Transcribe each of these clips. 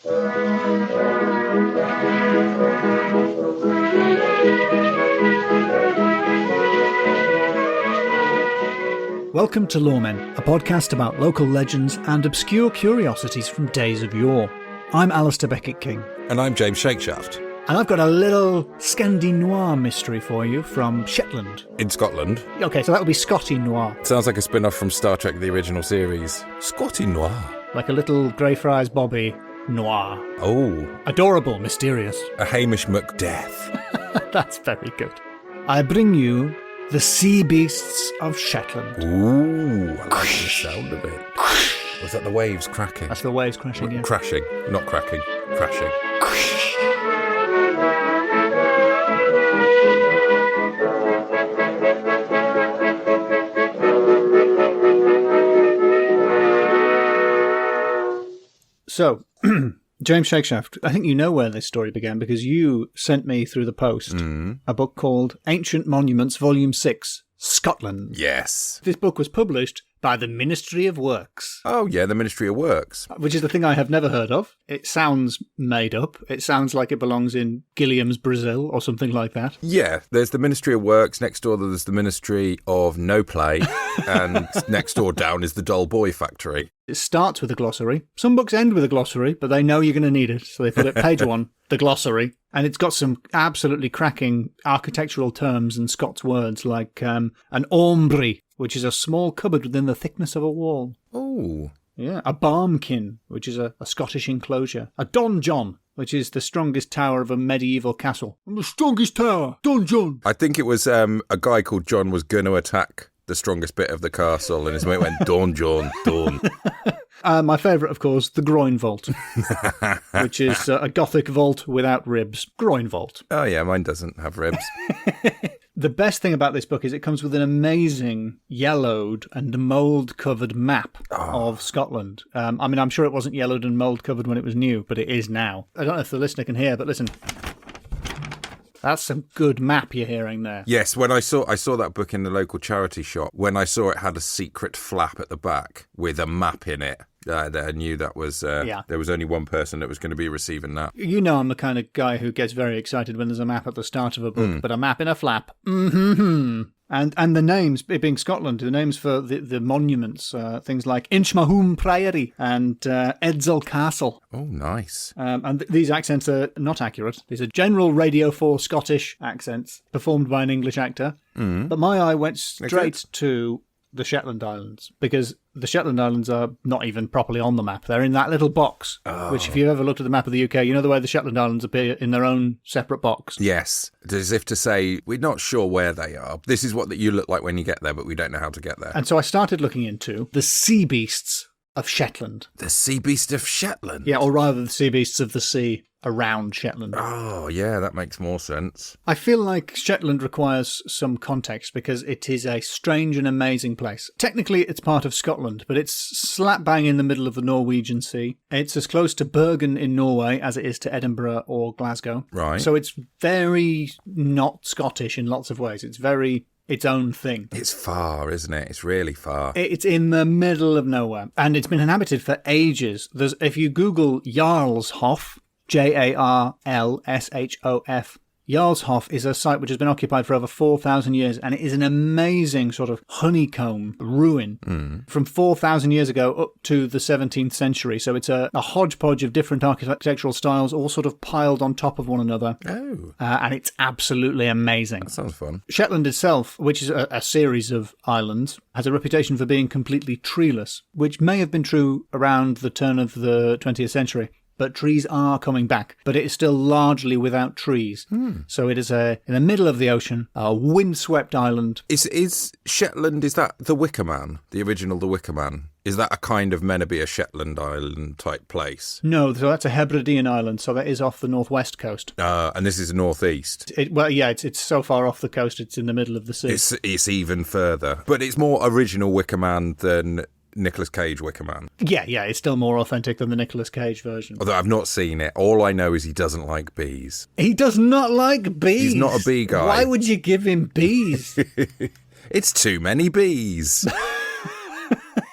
Welcome to Loremen, a podcast about local legends and obscure curiosities from days of yore. I'm Alasdair Beckett-King. And I'm James Shakeshaft. And I've got a little Scandi-Noir mystery for you from Shetland. In Scotland. Okay, so that would be Scotty Noir. Sounds like a spin-off from Star Trek, the original series. Scotty Noir. Like a little Greyfriars Bobby Noir. Oh. Adorable, mysterious. A Hamish Macbeth. That's very good. I bring you the Sea Beasts of Shetland. Ooh, I like the sound of it. Was that the waves cracking? That's the waves crashing, yeah. Crashing, not cracking. Crashing. So, James Shakeshaft, I think you know where this story began because you sent me through the post a book called Ancient Monuments, Volume 6, Scotland. Yes. This book was published by the Ministry of Works. Oh, yeah, the Ministry of Works. Which is the thing I have never heard of. It sounds made up. It sounds like it belongs in Gilliam's Brazil or something like that. Yeah, there's the Ministry of Works. Next door there's the Ministry of No Play. And next door down is the Doll Boy Factory. It starts with a glossary. Some books end with a glossary, but they know you're going to need it. So they put it page 1, the glossary. And it's got some absolutely cracking architectural terms and Scots words like an aumbry, which is a small cupboard within the thickness of a wall. Oh. Yeah. A barmkin, which is a Scottish enclosure. A donjon, which is the strongest tower of a medieval castle. The strongest tower, donjon. I think it was a guy called John was going to attack the strongest bit of the castle, and his mate went, Dawn, John, Dawn. My favourite, of course, the groin vault, which is a Gothic vault without ribs. Groin vault. Oh, yeah, mine doesn't have ribs. The best thing about this book is it comes with an amazing yellowed and mould-covered map of Scotland. I mean, I'm sure it wasn't yellowed and mould-covered when it was new, but it is now. I don't know if the listener can hear, but listen. That's some good map you're hearing there. Yes, when I saw that book in the local charity shop, when I saw it had a secret flap at the back with a map in it, I knew that was there was only one person that was going to be receiving that. You know I'm the kind of guy who gets very excited when there's a map at the start of a book, but a map in a flap. Mm-hmm. And the names, it being Scotland, the names for the monuments, things like Inchmahome Priory and Edzell Castle. Oh, nice. And these accents are not accurate. These are general Radio 4 Scottish accents performed by an English actor. But my eye went straight to the Shetland Islands, because the Shetland Islands are not even properly on the map. They're in that little box, which if you've ever looked at the map of the UK, you know the way the Shetland Islands appear in their own separate box. Yes, as if to say, we're not sure where they are. This is what you look like when you get there, but we don't know how to get there. And so I started looking into the Sea Beasts of Shetland. The Sea Beasts of Shetland? Yeah, or rather the Sea Beasts of the Sea around Shetland. Oh, yeah, that makes more sense. I feel like Shetland requires some context because it is a strange and amazing place. Technically, it's part of Scotland, but it's slap bang in the middle of the Norwegian Sea. It's as close to Bergen in Norway as it is to Edinburgh or Glasgow. Right. So it's very not Scottish in lots of ways. It's very its own thing. It's far, isn't it? It's really far. It's in the middle of nowhere. And it's been inhabited for ages. If you Google Jarlshof, Jarlshof, Jarlshof is a site which has been occupied for over 4,000 years, and it is an amazing sort of honeycomb ruin from 4,000 years ago up to the 17th century. So it's a hodgepodge of different architectural styles, all sort of piled on top of one another. Oh. And it's absolutely amazing. That sounds fun. Shetland itself, which is a series of islands, has a reputation for being completely treeless, which may have been true around the turn of the 20th century. But trees are coming back. But it is still largely without trees. So it is in the middle of the ocean, a windswept island. Is Shetland, is that the Wicker Man? The original The Wicker Man? Is that a kind of meant to be a Shetland Island type place? No, so that's a Hebridean island, so that is off the northwest coast. And this is northeast? It's so far off the coast, it's in the middle of the sea. It's even further. But it's more original Wicker Man than Nicolas Cage Wicker Man. Yeah, it's still more authentic than the Nicolas Cage version. Although I've not seen it. All I know is he doesn't like bees. He does not like bees? He's not a bee guy. Why would you give him bees? It's too many bees.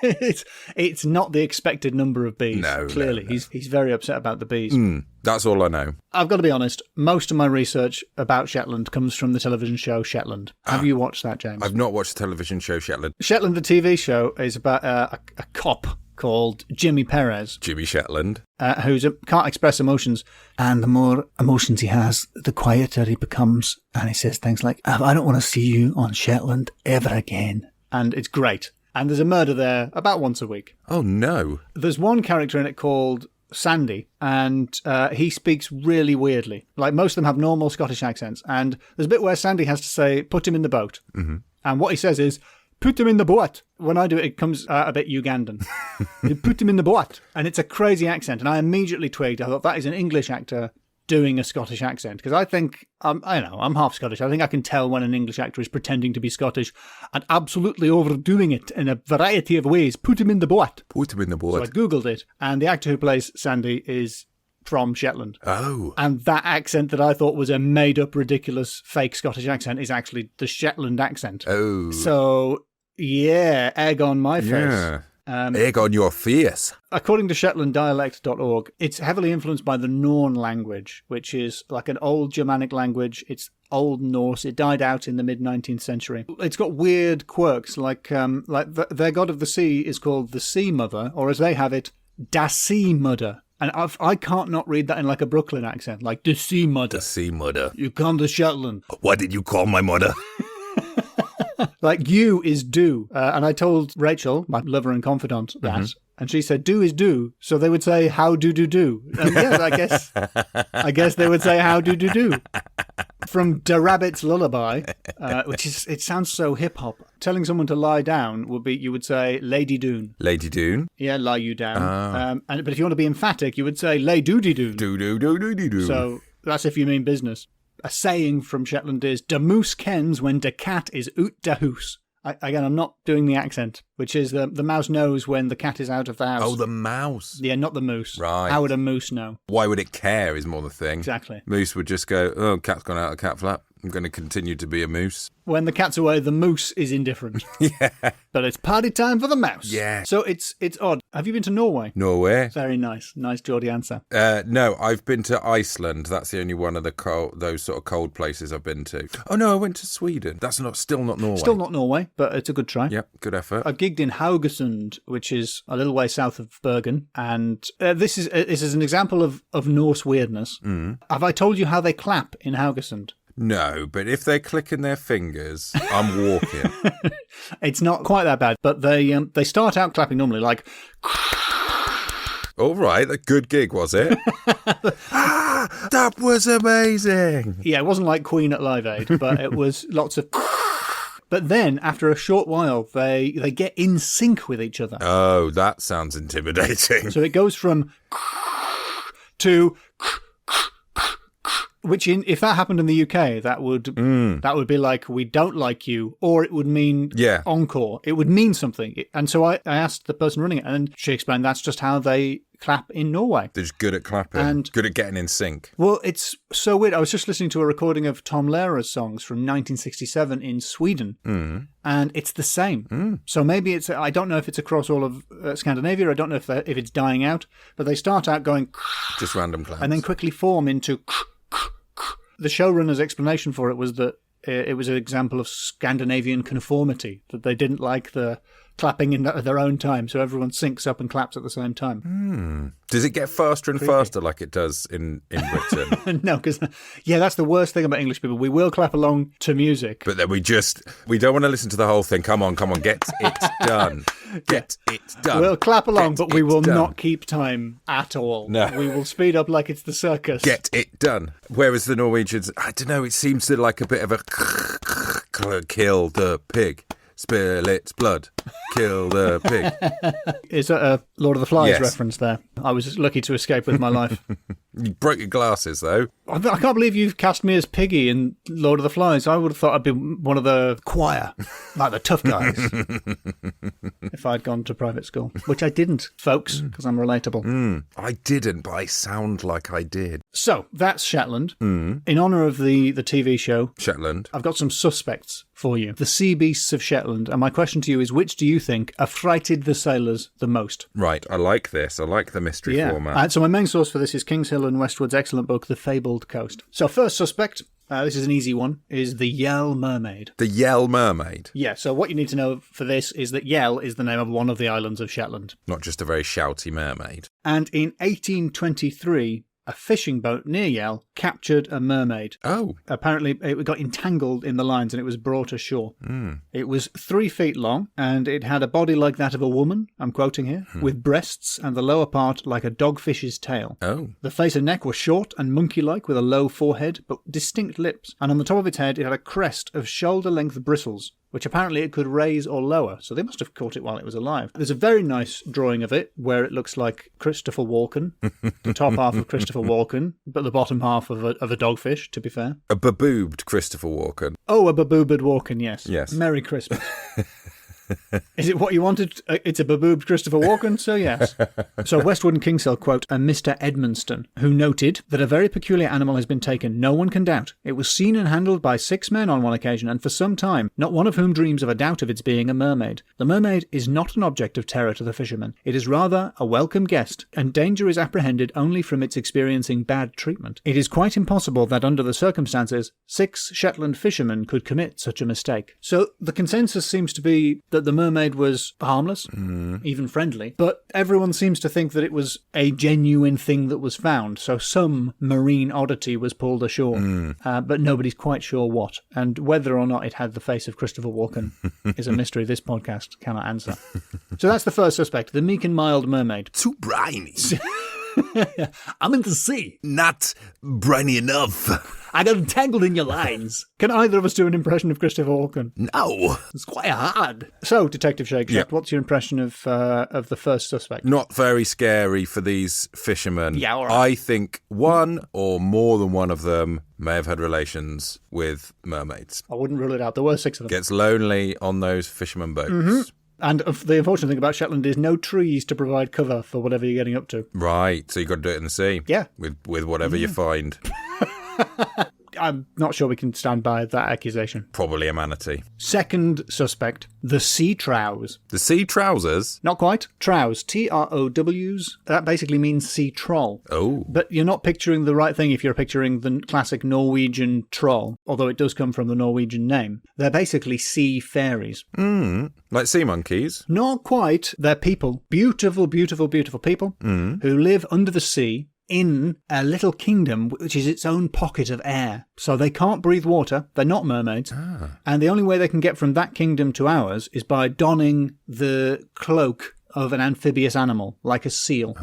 it's not the expected number of bees. No, clearly. no. He's very upset about the bees. That's all I know. I've got to be honest, most of my research about Shetland comes from the television show Shetland. Have you watched that, James? I've not watched the television show Shetland. Shetland, the TV show, is about a cop called Jimmy Perez. Jimmy Shetland. Who can't express emotions. And the more emotions he has, the quieter he becomes. And he says things like, I don't want to see you on Shetland ever again. And it's great. And there's a murder there about once a week. Oh, no. There's one character in it called Sandy, and he speaks really weirdly. Like, most of them have normal Scottish accents. And there's a bit where Sandy has to say, put him in the boat. Mm-hmm. And what he says is, put him in the boat. When I do it, it comes out a bit Ugandan. Put him in the boat. And it's a crazy accent. And I immediately twigged. I thought, that is an English actor doing a Scottish accent. Because I think, I'm half Scottish. I think I can tell when an English actor is pretending to be Scottish and absolutely overdoing it in a variety of ways. Put him in the boat. Put him in the boat. So I Googled it. And the actor who plays Sandy is from Shetland. Oh. And that accent that I thought was a made-up, ridiculous, fake Scottish accent is actually the Shetland accent. Oh. So, yeah, egg on my face. Yeah. Egg on your face. According to ShetlandDialect.org, it's heavily influenced by the Norn language, which is like an old Germanic language. It's Old Norse. It died out in the mid-19th century. It's got weird quirks, like their god of the sea is called the Sea Mother, or as they have it, Da Sea Mother. And I can't not read that in like a Brooklyn accent, like the Sea Mother. The Sea Mother. You come to Shetland. What did you call my mother? Like, you is do. And I told Rachel, my lover and confidant, that. And she said, do is do. So they would say, how do. And yes, I guess they would say, how do. From Da Rabbit's Lullaby, which is, it sounds so hip-hop. Telling someone to lie down would be, you would say, Lady Doon. Lady Doon? Yeah, lie you down. But if you want to be emphatic, you would say, lay doody doon. Do. So that's if you mean business. A saying from Shetland is, "De moose kens when de cat is oot de hoose." Again, I'm not doing the accent, which is the mouse knows when the cat is out of the house. Oh, the mouse. Yeah, not the moose. Right. How would a moose know? Why would it care is more the thing. Exactly. Moose would just go, oh, cat's gone out of the cat flap. I'm going to continue to be a moose. When the cat's away, the moose is indifferent. Yeah. But it's party time for the mouse. Yeah. So it's odd. Have you been to Norway? Norway. Very nice. Nice Geordie answer. No, I've been to Iceland. That's the only one of the those sort of cold places I've been to. Oh, no, I went to Sweden. That's still not Norway. Still not Norway, but it's a good try. Yep, good effort. I gigged in Haugesund, which is a little way south of Bergen. And this is an example of Norse weirdness. Have I told you how they clap in Haugesund? No, but if they're clicking their fingers, I'm walking. It's not quite that bad, but they start out clapping normally, like... All right, a good gig, was it? That was amazing. Yeah, it wasn't like Queen at Live Aid, but it was lots of... But then, after a short while, they get in sync with each other. Oh, that sounds intimidating. So it goes from to... Which, if that happened in the UK, that would be like, we don't like you, or it would mean encore. It would mean something. And so I asked the person running it, and she explained that's just how they clap in Norway. They're just good at clapping, and good at getting in sync. Well, it's so weird. I was just listening to a recording of Tom Lehrer's songs from 1967 in Sweden, and it's the same. So maybe it's, I don't know if it's across all of Scandinavia, I don't know if it's dying out, but they start out going... Just random claps. And then quickly form into... The showrunner's explanation for it was that it was an example of Scandinavian conformity, that they didn't like the clapping in their own time, so everyone syncs up and claps at the same time. Does it get faster and faster like it does in Britain? No, because, that's the worst thing about English people. We will clap along to music. But then we don't want to listen to the whole thing. Come on, get it done. Get it done. We'll clap along, but we will not keep time at all. No. We will speed up like it's the circus. Get it done. Whereas the Norwegians, I don't know, it seems to like a bit of a kill the pig. Spill its blood. Kill the pig. Is that a Lord of the Flies Yes. reference there? I was lucky to escape with my life. You broke your glasses, though. I can't believe you've cast me as Piggy in Lord of the Flies. I would have thought I'd be one of the choir, like the tough guys, if I'd gone to private school. Which I didn't, folks, because I'm relatable. I didn't, but I sound like I did. So, that's Shetland. In honour of the TV show, Shetland. I've got some suspects for you. The Sea Beasts of Shetland. And my question to you is, which do you think affrighted the sailors the most? Right, I like this. I like the mystery format. So my main source for this is Kings Hill and Westwood's excellent book, The Fabled Coast. So first suspect, this is an easy one, is the Yell Mermaid. The Yell Mermaid? Yeah, so what you need to know for this is that Yell is the name of one of the islands of Shetland. Not just a very shouty mermaid. And in 1823... a fishing boat near Yell captured a mermaid. Oh. Apparently, it got entangled in the lines and it was brought ashore. It was 3 feet long and it had a body like that of a woman, I'm quoting here, with breasts and the lower part like a dogfish's tail. Oh. The face and neck were short and monkey-like with a low forehead but distinct lips. And on the top of its head, it had a crest of shoulder-length bristles, which apparently it could raise or lower, so they must have caught it while it was alive. There's a very nice drawing of it, where it looks like Christopher Walken, the top half of Christopher Walken, but the bottom half of a dogfish, to be fair. A baboobed Christopher Walken. Oh, a baboobed Walken, yes. Yes. Merry Christmas. Is it what you wanted? It's a baboobed Christopher Walken, so yes. So Westwood and Kingshill quote a Mr. Edmonston, who noted that a very peculiar animal has been taken, no one can doubt. It was seen and handled by 6 men on one occasion, and for some time, not one of whom dreams of a doubt of its being a mermaid. The mermaid is not an object of terror to the fishermen. It is rather a welcome guest, and danger is apprehended only from its experiencing bad treatment. It is quite impossible that under the circumstances, 6 Shetland fishermen could commit such a mistake. So the consensus seems to be that the mermaid was harmless, even friendly, but everyone seems to think that it was a genuine thing that was found. So some marine oddity was pulled ashore, but nobody's quite sure what. And whether or not it had the face of Christopher Walken is a mystery this podcast cannot answer. So that's the first suspect, the meek and mild mermaid. Too briny. I'm in the sea. Not briny enough. I got entangled in your lines. Can either of us do an impression of Christopher Walken? No. It's quite hard. So, Detective Shakeshaft, what's your impression of the first suspect? Not very scary for these fishermen. Yeah, all right. I think one or more than one of them may have had relations with mermaids. I wouldn't rule it out. There were 6 of them. Gets lonely on those fisherman boats. And the unfortunate thing about Shetland is no trees to provide cover for whatever you're getting up to. Right, so you've got to do it in the sea. Yeah. With whatever you find. I'm not sure we can stand by that accusation. Probably a manatee. Second suspect, the sea trows. The sea trousers? Not quite. Trows. Trows. That basically means sea troll. Oh. But you're not picturing the right thing if you're picturing the classic Norwegian troll, although it does come from the Norwegian name. They're basically sea fairies. Like sea monkeys? Not quite. They're people. Beautiful, beautiful, beautiful people who live under the sea in a little kingdom which is its own pocket of air. So they can't breathe water, they're not mermaids, and the only way they can get from that kingdom to ours is by donning the cloak of an amphibious animal, like a seal.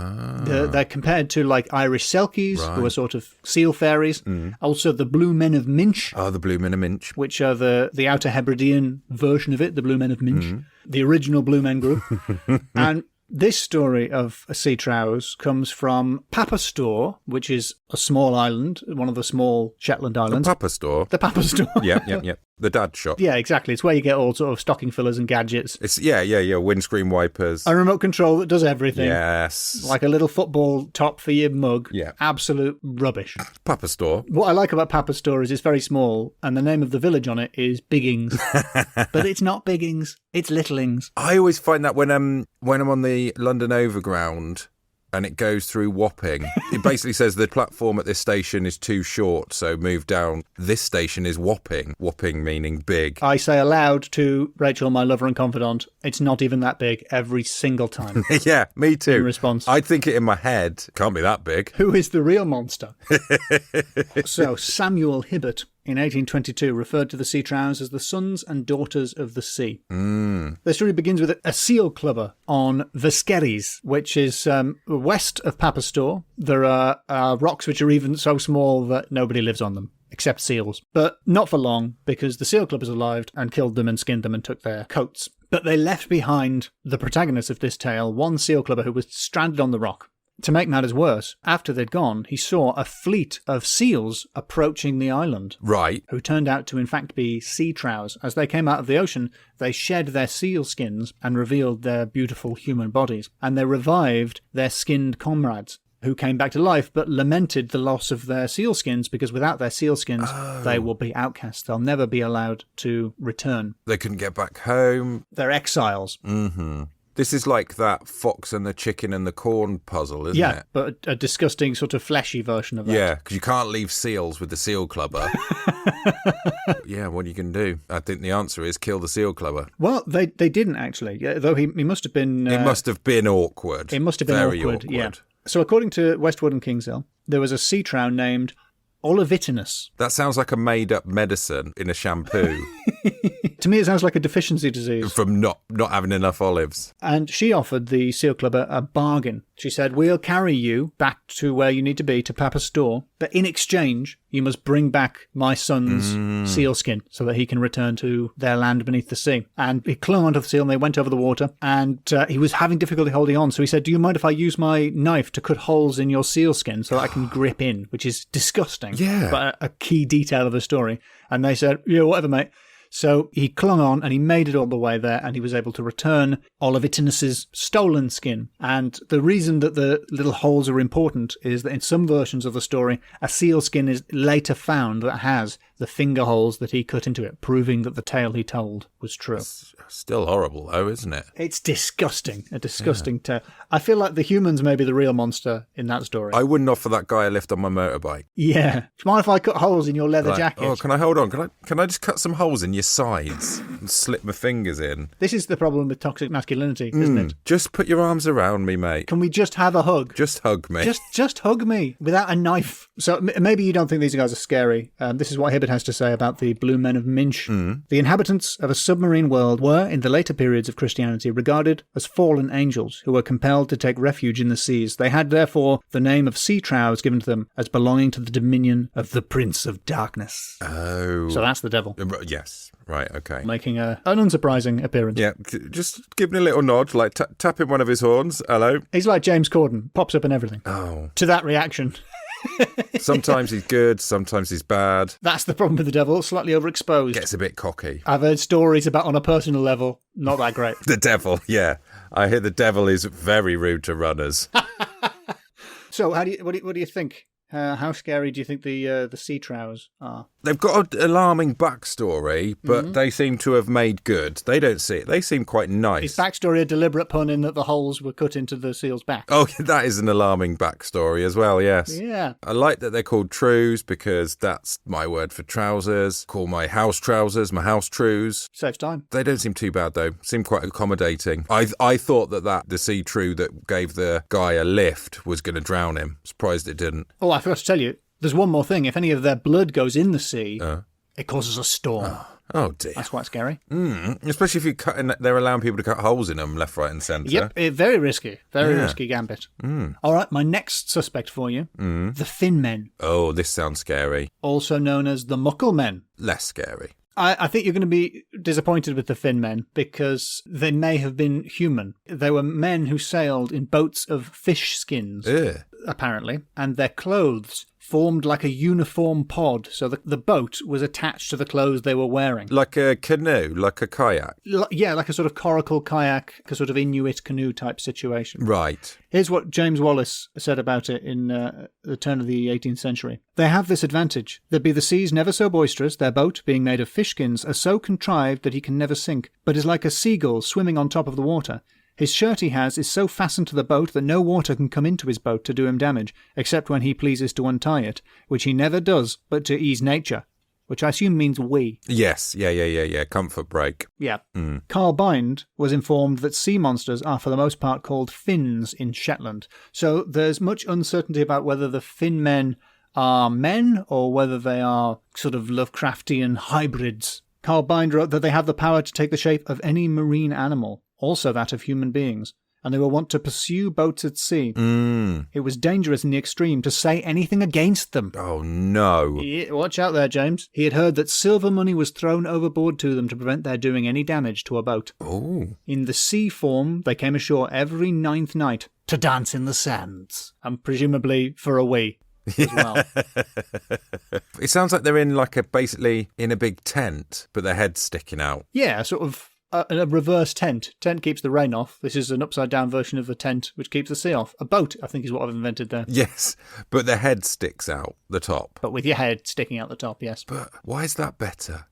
They're compared to like Irish selkies, who are sort of seal fairies. Also the Blue Men of Minch. Oh, the Blue Men of Minch. Which are the Outer Hebridean version of it, the Blue Men of Minch. The original Blue Men group. And this story of sea trows comes from Papastor, which is a small island, one of the small Shetland islands. The Papastor? The Papastor. Yep. The dad shop. Yeah, exactly. It's where you get all sort of stocking fillers and gadgets. It's windscreen wipers. A remote control that does everything. Yes. Like a little football top for your mug. Yeah. Absolute rubbish. Papastor. What I like about Papastor is it's very small, and the name of the village on it is Biggings. But it's not Biggings, it's Littlings. I always find that when I'm on the London Overground and it goes through Wapping, it basically says the platform at this station is too short, so move down. This station is Wapping. Wapping meaning big. I say aloud to Rachel, my lover and confidant, it's not even that big every single time. Yeah, me too. In response. I'd think it in my head. Can't be that big. Who is the real monster? So, Samuel Hibbert in 1822 referred to the sea trows as the sons and daughters of the sea. The story begins with a seal clubber on Veskeries, which is west of Papastor. There are rocks which are even so small that nobody lives on them, except seals. But not for long, because the seal clubbers arrived and killed them and skinned them and took their coats. But they left behind the protagonist of this tale, one seal clubber who was stranded on the rock. To make matters worse, after they'd gone, he saw a fleet of seals approaching the island. Right. Who turned out to in fact be sea trows. As they came out of the ocean, they shed their seal skins and revealed their beautiful human bodies. And they revived their skinned comrades. who came back to life but lamented the loss of their sealskins because without their sealskins, they will be outcasts. They'll never be allowed to return. They couldn't get back home. They're exiles. Mm-hmm. This is like that fox and the chicken and the corn puzzle, isn't it? Yeah, but a disgusting sort of fleshy version of that. Yeah, because you can't leave seals with the seal clubber. Yeah, what are you going to do? I think the answer is kill the seal clubber. Well, they didn't actually, though he must have been... it must have been awkward. It must have been Very awkward, yeah. So according to Westwood and Kingsale, there was a sea trow named Olivitinus. That sounds like a made-up medicine in a shampoo. To me, it sounds like a deficiency disease. From not having enough olives. And she offered the seal clubber a bargain. She said, we'll carry you back to where you need to be, to Papa's store, but in exchange, you must bring back my son's sealskin so that he can return to their land beneath the sea. And he clung onto the seal and they went over the water, and he was having difficulty holding on. So he said, do you mind if I use my knife to cut holes in your sealskin so that I can grip in, which is disgusting. Yeah. But a key detail of the story. And they said, yeah, whatever, mate. So he clung on and he made it all the way there and he was able to return Olivitinus's stolen skin. And the reason that the little holes are important is that in some versions of the story, a seal skin is later found that has the finger holes that he cut into it, proving that the tale he told was true. It's still horrible, though, isn't it? It's disgusting. A disgusting tale. I feel like the humans may be the real monster in that story. I wouldn't offer that guy a lift on my motorbike. Yeah. Do you mind if I cut holes in your leather jacket? Oh, can I hold on? Can I just cut some holes in your sides and slip my fingers in? This is the problem with toxic masculinity, isn't it? Just put your arms around me, mate. Can we just have a hug? Just hug me. Just hug me without a knife. So maybe you don't think these guys are scary. This is what Hibbert has to say about the Blue Men of Minch. The inhabitants of a submarine world were, in the later periods of Christianity, regarded as fallen angels who were compelled to take refuge in the seas. They had, therefore, the name of sea trows given to them as belonging to the dominion of the Prince of Darkness. Oh. So that's the devil. Yes. Right, okay. Making an unsurprising appearance. Yeah, just giving a little nod, like tapping one of his horns. Hello. He's like James Corden, pops up and everything. Oh. To that reaction. Sometimes he's good, sometimes he's bad. That's the problem with the devil, slightly overexposed. Gets a bit cocky. I've heard stories about, on a personal level, not that great. The devil, yeah. I hear the devil is very rude to runners. So, what do you think? How scary do you think the sea trows are? They've got an alarming backstory, but they seem to have made good. They don't see it. They seem quite nice. Is backstory a deliberate pun in that the holes were cut into the seal's back? Oh, that is an alarming backstory as well, yes. Yeah. I like that they're called Trows because that's my word for trousers. Call my house trousers, my house trews. Saves time. They don't seem too bad, though. Seem quite accommodating. I thought that the sea trow that gave the guy a lift was going to drown him. Surprised it didn't. Oh, I forgot to tell you, there's one more thing. If any of their blood goes in the sea, it causes a storm. Oh, dear. That's quite scary. Especially if they're allowing people to cut holes in them left, right and centre. Yep, very risky. Very risky gambit. All right, my next suspect for you, the Fin Men. Oh, this sounds scary. Also known as the Muckle Men. Less scary. I think you're going to be disappointed with the Fin Men because they may have been human. They were men who sailed in boats of fish skins, apparently, and their clothes formed like a uniform pod, so the boat was attached to the clothes they were wearing. Like a canoe, like a kayak? Yeah, like a sort of coracle kayak, a sort of Inuit canoe type situation. Right. Here's what James Wallace said about it in the turn of the 18th century. They have this advantage. There be the seas never so boisterous, their boat, being made of fish skins, are so contrived that he can never sink, but is like a seagull swimming on top of the water. His shirt he has is so fastened to the boat that no water can come into his boat to do him damage, except when he pleases to untie it, which he never does, but to ease nature, which I assume means we. Yes, yeah. Comfort break. Yeah. Carl Bind was informed that sea monsters are for the most part called Finns in Shetland, so there's much uncertainty about whether the Fin Men are men or whether they are sort of Lovecraftian hybrids. Carl Bind wrote that they have the power to take the shape of any marine animal, also that of human beings, and they were wont to pursue boats at sea. It was dangerous in the extreme to say anything against them. Oh, no. Watch out there, James. He had heard that silver money was thrown overboard to them to prevent their doing any damage to a boat. Oh. In the sea form, they came ashore every 9th night to dance in the sands, and presumably for a wee. As well. It sounds like they're basically in a big tent, but their head's sticking out. Yeah, sort of a reverse tent. Tent keeps the rain off. This is an upside-down version of the tent, which keeps the sea off. A boat, I think, is what I've invented there. Yes, but the head sticks out the top. But with your head sticking out the top, yes. But why is that better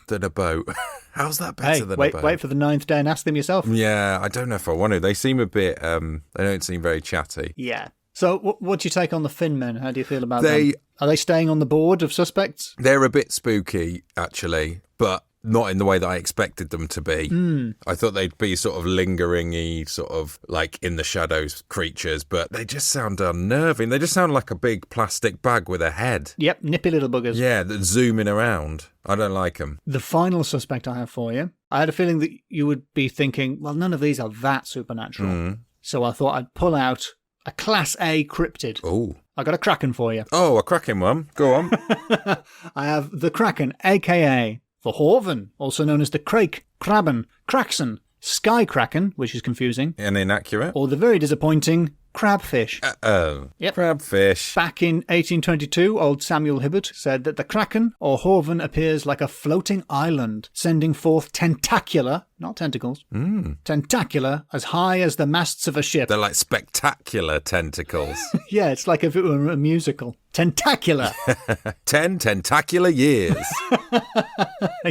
than a boat? How's that better than a boat? Wait for the 9th day and ask them yourself. Yeah, I don't know if I want to. They seem a bit, they don't seem very chatty. Yeah. So what do you take on the Finn men? How do you feel about them? Are they staying on the board of suspects? They're a bit spooky, actually, but not in the way that I expected them to be. I thought they'd be sort of lingering-y, sort of like in the shadows creatures, but they just sound unnerving. They just sound like a big plastic bag with a head. Yep, nippy little buggers. Yeah, that's zooming around. I don't like them. The final suspect I have for you, I had a feeling that you would be thinking, well, none of these are that supernatural. So I thought I'd pull out a Class A cryptid. Oh. I got a Kraken for you. Oh, a Kraken one. Go on. I have the Kraken, a.k.a. the Horven, also known as the Crake, Krabben, Kraxen, Sky Kraken, which is confusing. And inaccurate. Or the very disappointing crabfish. Yep. Crabfish. Back in 1822, old Samuel Hibbert said that the Kraken, or Horven, appears like a floating island, sending forth tentacular, not tentacles, tentacular as high as the masts of a ship. They're like spectacular tentacles. Yeah, it's like if it were a musical. Tentacular. 10 tentacular years.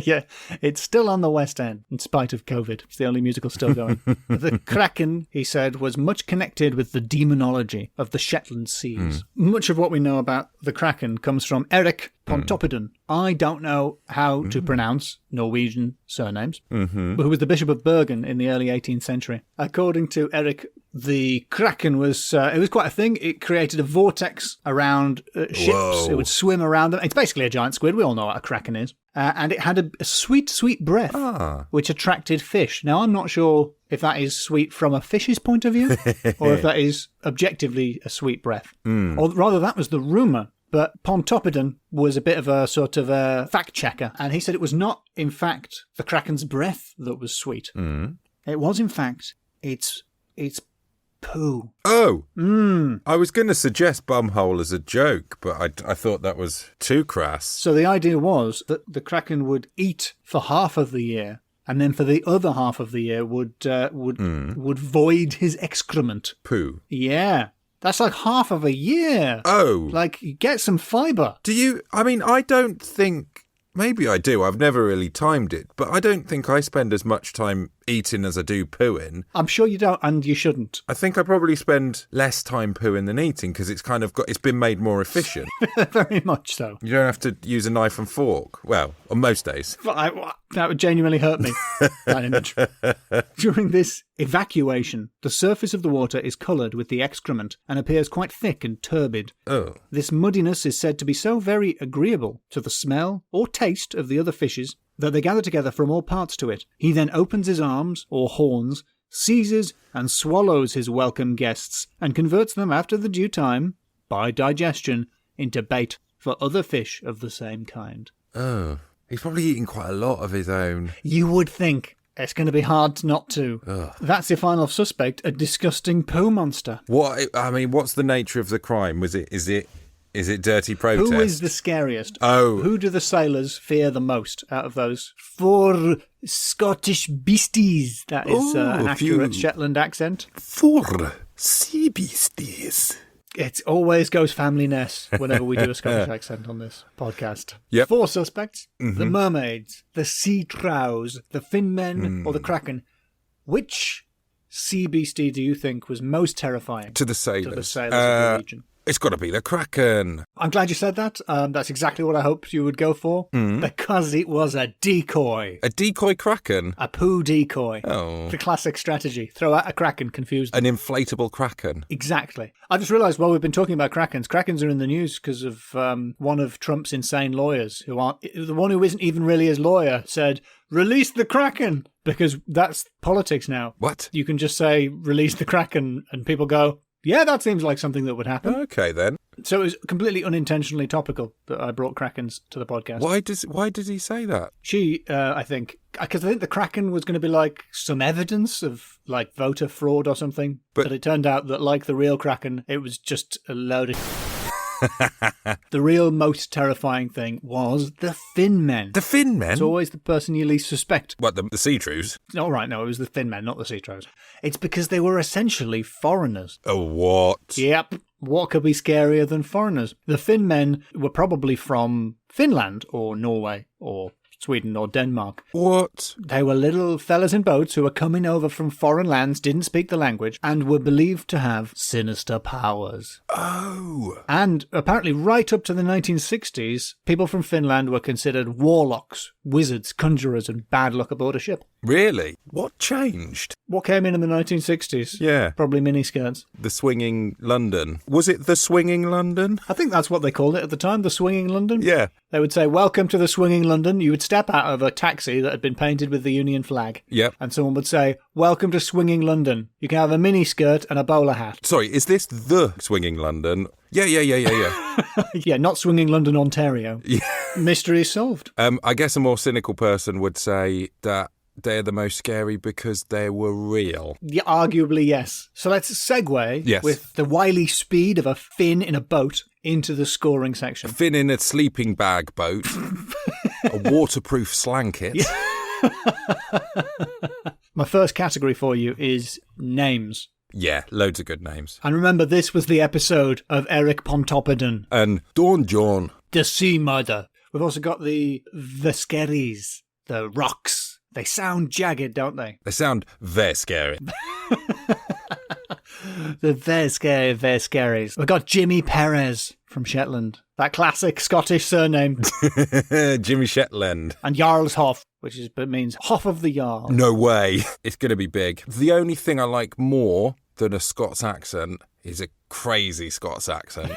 Yeah, it's still on the West End, in spite of COVID. It's the only musical still going. The Kraken, he said, was much connected with the demonology of the Shetland seas. Much of what we know about the Kraken comes from Eric Pontoppidan. I don't know how to pronounce Norwegian surnames, but who was the Bishop of Bergen in the early 18th century. According to Eric, the Kraken was it was quite a thing. It created a vortex around ships. Whoa. It would swim around them. It's basically a giant squid. We all know what a Kraken is. And it had a sweet, sweet breath, which attracted fish. Now, I'm not sure if that is sweet from a fish's point of view, or if that is objectively a sweet breath. Or rather, that was the rumour. But Pontoppidan was a bit of a sort of a fact checker, and he said it was not, in fact, the Kraken's breath that was sweet. It was, in fact, its poo. Oh! I was going to suggest bumhole as a joke, but I thought that was too crass. So the idea was that the Kraken would eat for half of the year, and then for the other half of the year would void his excrement. Poo. Yeah. That's like half of a year. Oh. Like, get some fibre. I don't think, maybe I do, I've never really timed it, but I don't think I spend as much time eating as I do pooing. I'm sure you don't, and you shouldn't. I think I probably spend less time pooing than eating because it's it's been made more efficient. Very much so. You don't have to use a knife and fork. Well, on most days. That would genuinely hurt me, that image. During this evacuation, the surface of the water is coloured with the excrement and appears quite thick and turbid. Oh. This muddiness is said to be so very agreeable to the smell or taste of the other fishes that they gather together from all parts to it. He then opens his arms, or horns, seizes and swallows his welcome guests, and converts them after the due time, by digestion, into bait for other fish of the same kind. Oh. He's probably eating quite a lot of his own. You would think. It's going to be hard not to. Ugh. That's your final suspect, a disgusting poo monster. What's the nature of the crime? Is it dirty protest? Who is the scariest? Oh. Who do the sailors fear the most out of those 4 Scottish beasties? That is an accurate Shetland accent. 4 sea beasties. It always goes family nest whenever we do a Scottish accent on this podcast. Yep. 4 suspects, the mermaids, the sea Trows, the Finn men, or the Kraken. Which sea beastie do you think was most terrifying to the sailors? To the sailors of the region. It's got to be the Kraken. I'm glad you said that. That's exactly what I hoped you would go for. Because it was a decoy. A decoy Kraken? A poo decoy. Oh. The classic strategy. Throw out a Kraken, confuse them. An inflatable Kraken. Exactly. I just realised while we've been talking about Krakens are in the news because of one of Trump's insane lawyers, the one who isn't even really his lawyer, said, release the Kraken, because that's politics now. What? You can just say, release the Kraken, and people go, yeah, that seems like something that would happen. Okay, then. So it was completely unintentionally topical that I brought Krakens to the podcast. Why did he say that? I think, because I think the Kraken was going to be like some evidence of like voter fraud or something. But it turned out that like the real Kraken, it was just a load of The real most terrifying thing was the Finn men. The Finn men? It's always the person you least suspect. What, the sea Trows? No, right, no, it was the Finn men, not the Sea Trows. It's because they were essentially foreigners. Oh, what? Yep. What could be scarier than foreigners? The Finn men were probably from Finland or Norway or Sweden or Denmark. What? They were little fellas in boats who were coming over from foreign lands, didn't speak the language, and were believed to have sinister powers. Oh. And apparently right up to the 1960s, people from Finland were considered warlocks, wizards, conjurers, and bad luck aboard a ship. Really? What changed? What came in the 1960s? Yeah. Probably miniskirts. The swinging London. Was it the swinging London? I think that's what they called it at the time, the swinging London. Yeah. They would say, welcome to the swinging London. You would step out of a taxi that had been painted with the Union flag. Yep. And someone would say, welcome to swinging London. You can have a miniskirt and a bowler hat. Sorry, is this the swinging London? Yeah. Yeah, not swinging London, Ontario. Yeah. Mystery is solved. I guess a more cynical person would say that they're the most scary because they were real. Yeah, arguably, yes. So let's segue with the wily speed of a Finn in a boat into the scoring section. A Finn in a sleeping bag boat. A waterproof slanket. My first category for you is names. Yeah, loads of good names. And remember, this was the episode of Eric Pontoppidan. And Don John. The Sea Mother. We've also got the Veskeries, the rocks. They sound jagged, don't they? They sound very scary. The Veskeries. We've got Jimmy Perez from Shetland. That classic Scottish surname. Jimmy Shetland. And Jarlshof, which means Hoff of the Jarl. No way. It's going to be big. The only thing I like more than a Scots accent is a crazy Scots accent.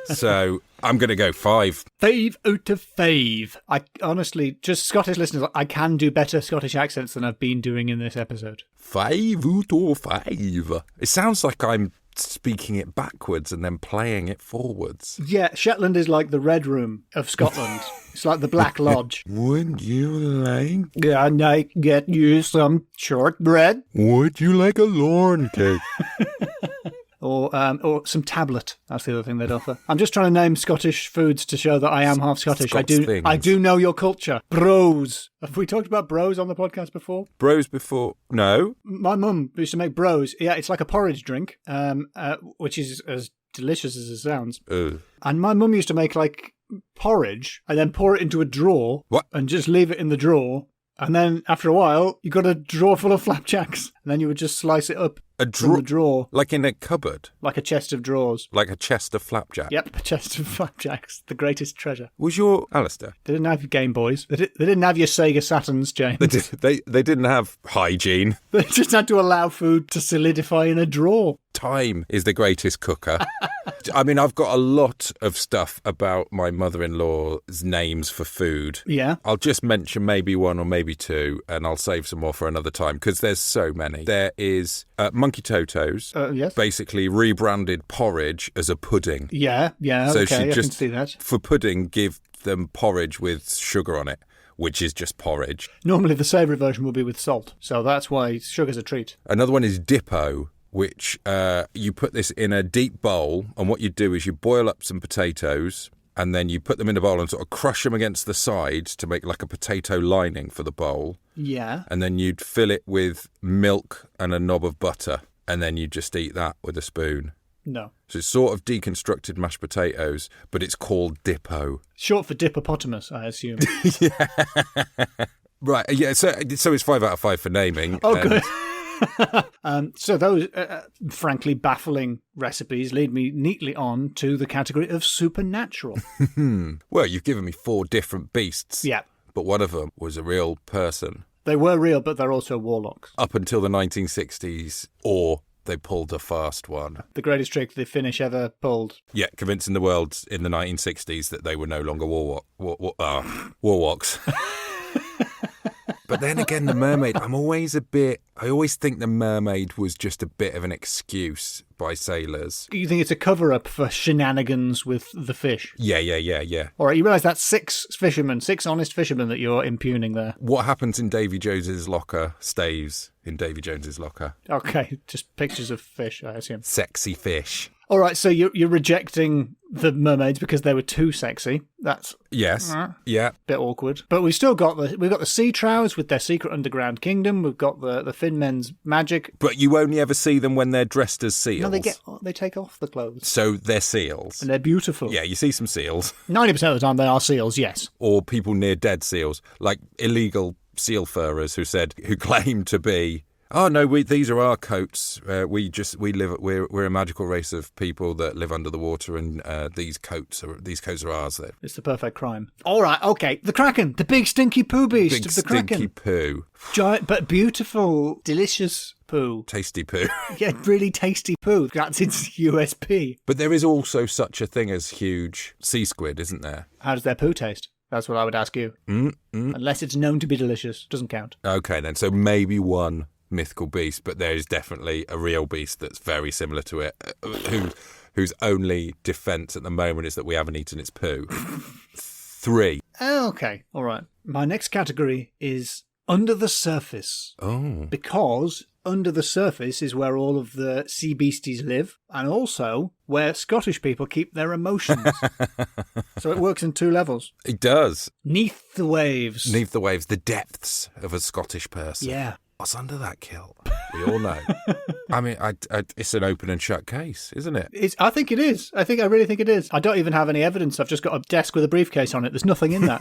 So I'm going to go 5. 5 out of 5. I honestly, just Scottish listeners, I can do better Scottish accents than I've been doing in this episode. 5 out of 5. It sounds like I'm speaking it backwards and then playing it forwards. Yeah, Shetland is like the Red Room of Scotland. It's like the Black Lodge. Would you like? Yeah, I get you some shortbread. Would you like a lawn cake? Or some tablet. That's the other thing they'd offer. I'm just trying to name Scottish foods to show that I am half Scottish. I do know your culture. Bros. Have we talked about bros on the podcast before? Bros before? No. My mum used to make bros. Yeah, it's like a porridge drink, which is as delicious as it sounds. Ugh. And my mum used to make like porridge and then pour it into a drawer. What? And just leave it in the drawer. And then after a while, you got a drawer full of flapjacks. And then you would just slice it up. From the drawer. Like in a cupboard? Like a chest of drawers. Like a chest of flapjack? Yep, a chest of flapjacks. The greatest treasure. Was your Alasdair? They didn't have Game Boys. They didn't have your Sega Saturns, James. They didn't have hygiene. They just had to allow food to solidify in a drawer. Time is the greatest cooker. I mean, I've got a lot of stuff about my mother-in-law's names for food. Yeah. I'll just mention maybe 1 or maybe 2, and I'll save some more for another time, because there's so many. There is Monkey Totos. Yes. Basically rebranded porridge as a pudding. Yeah, so okay, she I just, can see that. For pudding, give them porridge with sugar on it, which is just porridge. Normally the savoury version will be with salt, so that's why sugar's a treat. Another one is Dippo, which you put this in a deep bowl, and what you do is you boil up some potatoes, and then you put them in a bowl and sort of crush them against the sides to make like a potato lining for the bowl. Yeah. And then you'd fill it with milk and a knob of butter, and then you just eat that with a spoon. No. So it's sort of deconstructed mashed potatoes, but it's called Dippo. Short for Dippopotamus, I assume. Yeah. Right, yeah, so it's 5 out of 5 for naming. Oh, good. So those, frankly, baffling recipes lead me neatly on to the category of supernatural. Well, you've given me 4 different beasts. Yeah. But one of them was a real person. They were real, but they're also warlocks. Up until the 1960s, or they pulled a fast one. The greatest trick the Finnish ever pulled. Yeah, convincing the world in the 1960s that they were no longer warlocks. But then again, the mermaid, I always think the mermaid was just a bit of an excuse by sailors. You think it's a cover-up for shenanigans with the fish? Yeah. All right, you realise that's 6 honest fishermen that you're impugning there. What happens in Davy Jones's locker stays in Davy Jones's locker. Okay, just pictures of fish, I assume. Sexy fish. All right, so you're rejecting the mermaids because they were too sexy. That's Yes. Yeah. bit awkward. But we've got the sea Trows with their secret underground kingdom. We've got the Fin Men's magic. But you only ever see them when they're dressed as seals. No, they take off the clothes. So they're seals. And they're beautiful. Yeah, you see some seals. 90% of the time they are seals, yes. Or people near dead seals, like illegal seal furers who claim to be, oh no, these are our coats. We're a magical race of people that live under the water, and these coats are ours. It's the perfect crime. All right, okay, the Kraken, the big stinky poo beast of the Kraken. Big stinky poo, giant but beautiful, delicious poo, tasty poo. Yeah, really tasty poo. That's its USP. But there is also such a thing as huge sea squid, isn't there? How does their poo taste? That's what I would ask you. Unless it's known to be delicious, doesn't count. Okay, then. So maybe one mythical beast, but there is definitely a real beast that's very similar to it, whose only defence at the moment is that we haven't eaten its poo. 3. Okay, all right. My next category is under the surface. Oh. Because under the surface is where all of the sea beasties live, and also where Scottish people keep their emotions. So it works in 2 levels. It does. Neath the waves. Neath the waves, the depths of a Scottish person. Yeah. What's under that kilt? We all know. I mean, it's an open and shut case, isn't it? I think it is. I really think it is. I don't even have any evidence. I've just got a desk with a briefcase on it. There's nothing in that.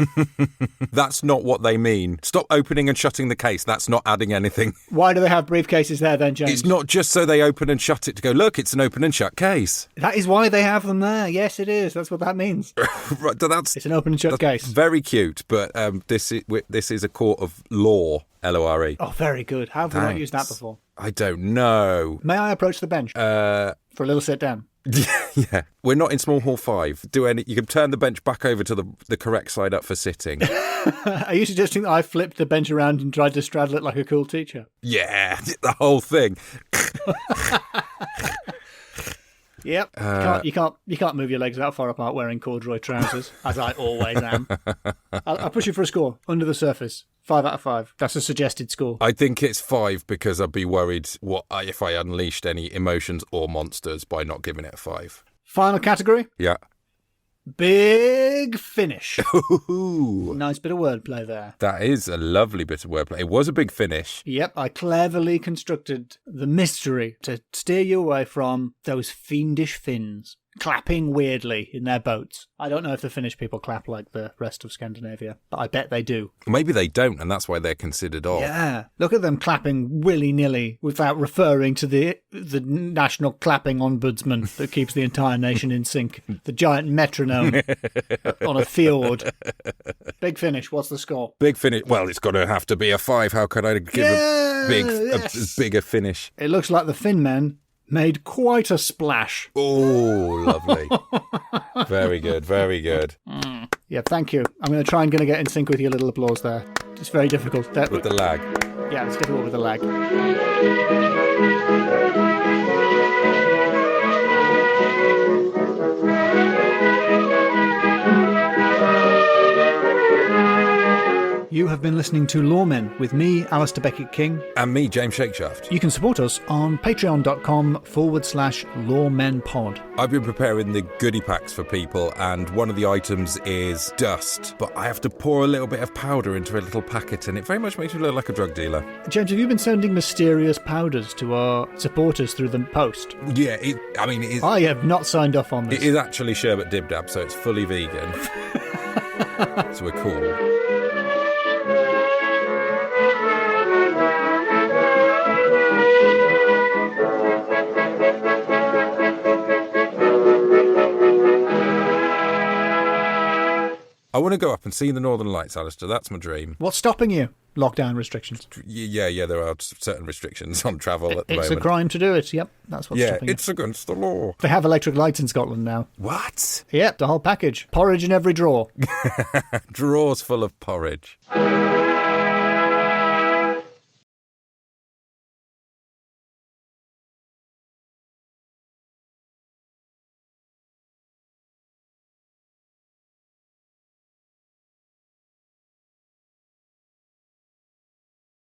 That's not what they mean. Stop opening and shutting the case. That's not adding anything. Why do they have briefcases there then, James? It's not just so they open and shut it to go, look, it's an open and shut case. That is why they have them there. Yes, it is. That's what that means. Right, it's an open and shut case. Very cute, but this is a court of law. Lore. Oh, very good. How have we not used that before? I don't know. May I approach the bench for a little sit down? Yeah. We're not in small hall 5. You can turn the bench back over to the correct side up for sitting. Are you suggesting that I flipped the bench around and tried to straddle it like a cool teacher? Yeah, the whole thing. Yep. You can't move your legs that far apart wearing corduroy trousers, as I always am. I'll push you for a score. Under the surface. 5 out of 5. That's a suggested score. I think it's 5 because I'd be worried if I unleashed any emotions or monsters by not giving it a 5. Final category? Yeah. Big finish. Ooh. Nice bit of wordplay there. That is a lovely bit of wordplay. It was a big finish. Yep, I cleverly constructed the mystery to steer you away from those fiendish Finns clapping weirdly in their boats. I don't know if the Finnish people clap like the rest of Scandinavia, but I bet they do. Maybe they don't, and that's why they're considered odd. Yeah, look at them clapping willy-nilly without referring to the national clapping ombudsman that keeps the entire nation in sync. The giant metronome on a fjord. Big finish. What's the score? Big finish. Well, it's got to have to be a 5. How could I give a bigger finish? It looks like the Fin men made quite a splash. Oh, lovely. Very good, very good. Yeah, thank you. I'm going to get in sync with your little applause there. It's very difficult. With the lag. Yeah, it's difficult with the lag. You have been listening to Loremen with me, Alasdair Beckett-King. And me, James Shakeshaft. You can support us on patreon.com/loremenpod. I've been preparing the goodie packs for people, and one of the items is dust. But I have to pour a little bit of powder into a little packet, and it very much makes me look like a drug dealer. James, have you been sending mysterious powders to our supporters through the post? Yeah, it is. I have not signed off on this. It is actually sherbet dib dab, so it's fully vegan. So we're cool. I want to go up and see the Northern Lights, Alasdair. That's my dream. What's stopping you? Lockdown restrictions. Yeah, there are certain restrictions on travel at the moment. It's a crime to do it, yep. That's what's stopping you. Yeah, it's against the law. They have electric lights in Scotland now. What? Yep, the whole package. Porridge in every drawer. Drawers full of porridge.